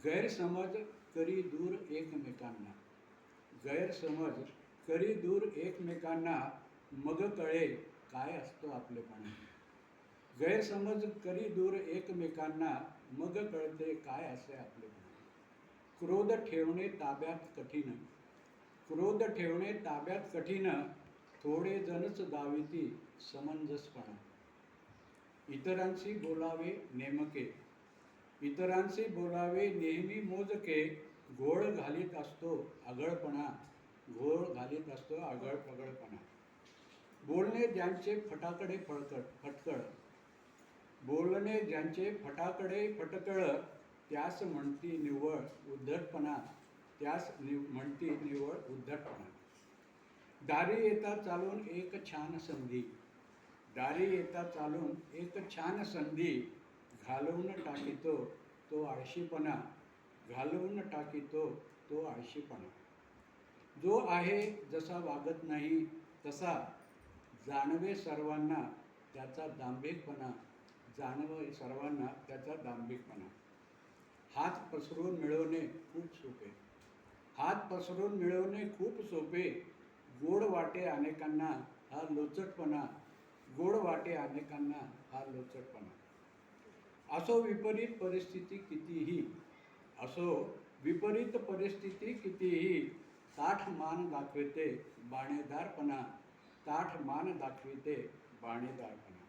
गैरसमज करी दूर एकमेकांना, गैरसमज करी दूर एकमेकांना, मग कळे काय असतो आपलेपणा. गैरसमज करी दूर एकमेकांना, मग कळते काय असे आपलेपणा. क्रोध ठेवणे ताब्यात कठीण, क्रोध ठेवणे ताब्यात कठीण, थोडे जणच दाविती समंजसपणा. इतरांशी बोलावे नेमके, इतरांशी बोलावे नेहमी मोजके, घोळ घालीत असतो आगळपणा, घोळ घालीत असतो आगळपगळपणा. बोलणे ज्यांचे फटाकडे फटकळ, बोलणे ज्यांचे फटाकडे फटकळ, त्यास म्हणती निव्वळ उद्धटपणा, त्यास म्हणती निव्वळ उद्धटपणा. दारी येता चालून एक छान संधी, दारी येता चालून एक छान संधी, घालवून टाकीतो तो आळशीपणा, घालवून टाकीतो तो आळशीपणा. जो आहे जसा वागत नाही तसा, जाणवे सर्वांना त्याचा दांभिकपणा, जाणवे सर्वांना त्याचा दांभिकपणा. हात पसरून मिळवणे खूप सोपे, हात पसरून मिळवणे खूप सोपे, गोड वाटे अनेकांना हा लोचटपणा, गोड वाटे अनेकांना हा लोचटपणा. असो विपरीत परिस्थिती कितीही, असो विपरीत परिस्थिती कितीही, ताठ मान दाखविते बाणेदारपणा, ताठ मान दाखविते बाणेदारपणा.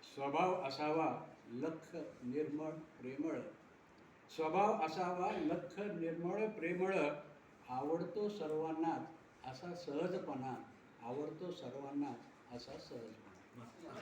स्वभाव असावा लख निर्मळ प्रेमळ, स्वभाव असावा लख निर्मळ प्रेमळ, आवडतो सर्वांनाच असा सहजपणा, आवडतो सर्वांनाच असा सहजपणा.